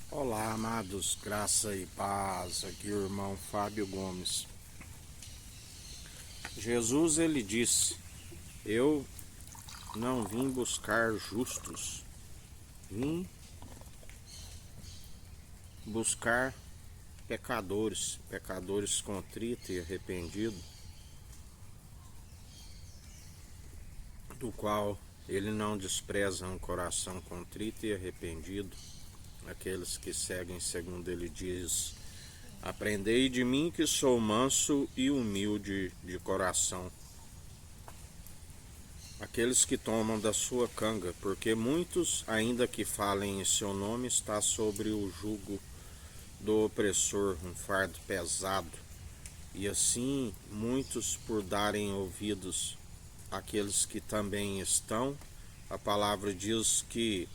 Olá, amados, graça e paz. Aqui o irmão Fábio Gomes. Jesus, ele disse: Eu não vim buscar justos, vim buscar pecadores contritos e arrependidos, do qual ele não despreza um coração contrito e arrependido, aqueles que seguem segundo ele diz: Aprendei de mim que sou manso e humilde de coração. Aqueles que tomam da sua canga, porque muitos, ainda que falem em seu nome, está sobre o jugo do opressor, um fardo pesado. E assim, muitos, por darem ouvidos àqueles que também estão, a palavra diz que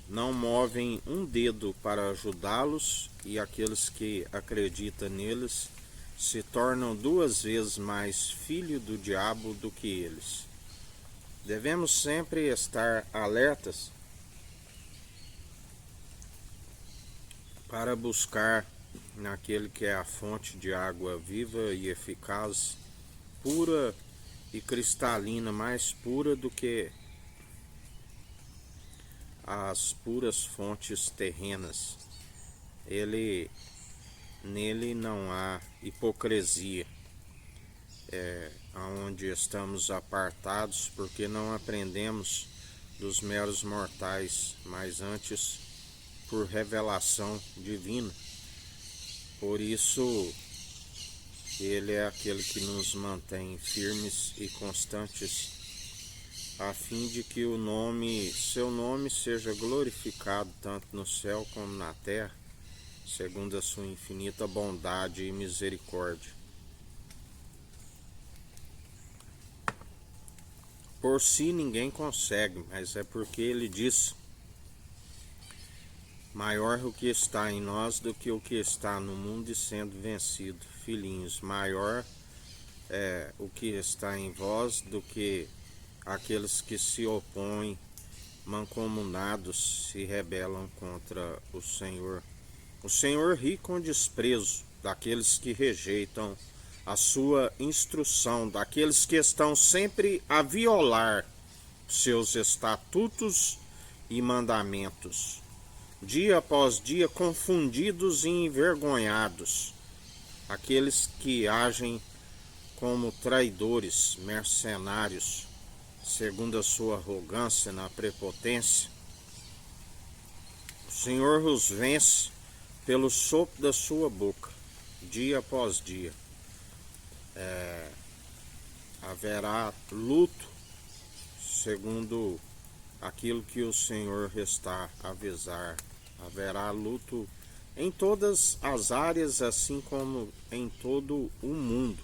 não movem um dedo para ajudá-los, e aqueles que acreditam neles se tornam duas vezes mais filho do diabo do que eles. Devemos sempre estar alertas para buscar naquele que é a fonte de água viva e eficaz, pura e cristalina, mais pura do que as puras fontes terrenas. Nele não há hipocrisia, onde estamos apartados porque não aprendemos dos meros mortais, mas antes por revelação divina. Por isso, ele é aquele que nos mantém firmes e constantes, a fim de que seu nome seja glorificado tanto no céu como na terra, segundo a sua infinita bondade e misericórdia. Por si ninguém consegue, mas é porque ele diz: maior o que está em nós do que o que está no mundo, e sendo vencido. Filhinhos, maior é o que está em vós do que aqueles que se opõem, mancomunados, se rebelam contra o Senhor. O Senhor ri com desprezo daqueles que rejeitam a sua instrução, daqueles que estão sempre a violar seus estatutos e mandamentos, dia após dia confundidos e envergonhados, aqueles que agem como traidores, mercenários, segundo a sua arrogância na prepotência. O Senhor os vence pelo sopro da sua boca, dia após dia. Haverá luto, segundo aquilo que o Senhor está a avisar. Haverá luto em todas as áreas, assim como em todo o mundo,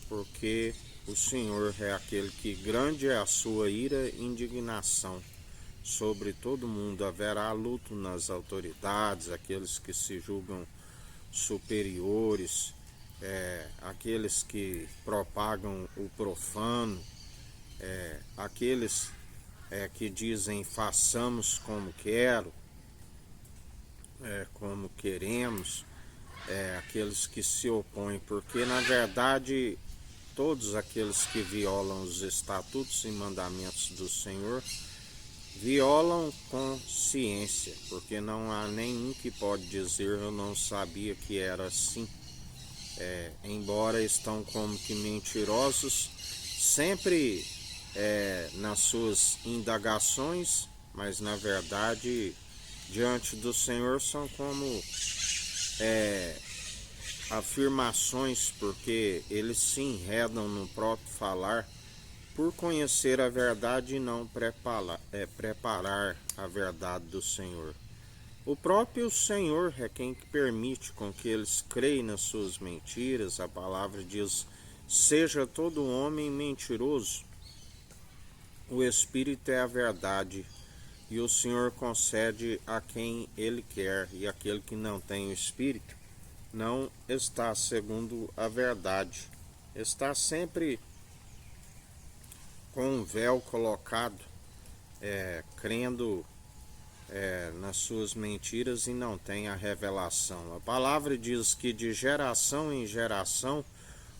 porque o Senhor é aquele que grande é a sua ira e indignação sobre todo mundo. Haverá luto nas autoridades, aqueles que se julgam superiores, aqueles que propagam o profano, aqueles que dizem façamos como quero, como queremos, aqueles que se opõem, porque na verdade todos aqueles que violam os estatutos e mandamentos do Senhor violam com ciência, porque não há nenhum que pode dizer eu não sabia que era assim. Embora estão como que mentirosos, sempre nas suas indagações, mas na verdade diante do Senhor são como afirmações, porque eles se enredam no próprio falar por conhecer a verdade e não preparar a verdade do Senhor. O próprio Senhor é quem permite com que eles creem nas suas mentiras. A palavra diz: seja todo homem mentiroso. O Espírito é a verdade, e o Senhor concede a quem Ele quer, e aquele que não tem o Espírito não está segundo a verdade. Está sempre com um véu colocado, crendo nas suas mentiras e não tem a revelação. A palavra diz que de geração em geração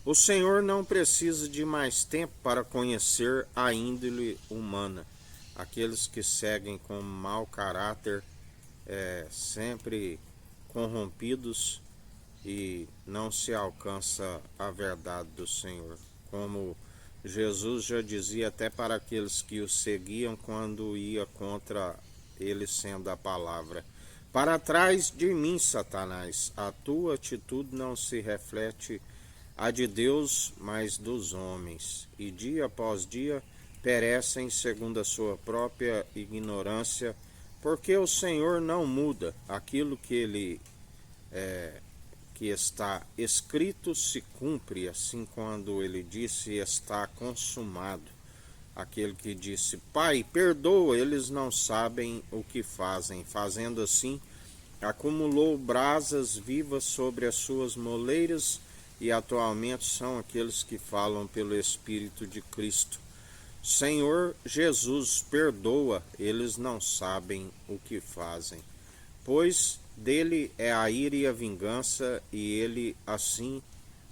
o Senhor não precisa de mais tempo para conhecer a índole humana. Aqueles que seguem com mau caráter, sempre corrompidos, e não se alcança a verdade do Senhor. Como Jesus já dizia até para aqueles que o seguiam quando ia contra ele sendo a palavra: para trás de mim, Satanás, a tua atitude não se reflete a de Deus, mas dos homens, e dia após dia perecem segundo a sua própria ignorância, porque o Senhor não muda. Aquilo que está escrito se cumpre, assim quando ele disse está consumado. Aquele que disse: Pai, perdoa, eles não sabem o que fazem. Fazendo assim, acumulou brasas vivas sobre as suas moleiras, e atualmente são aqueles que falam pelo Espírito de Cristo. Senhor Jesus, perdoa, eles não sabem o que fazem. Pois dele é a ira e a vingança, e ele assim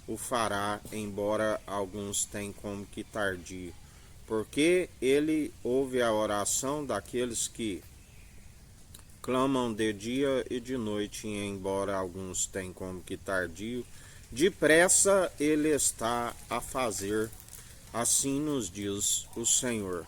o fará, embora alguns tenham como que tardio. Porque ele ouve a oração daqueles que clamam de dia e de noite, e embora alguns tenham como que tardio, depressa ele está a fazer, assim nos diz o Senhor.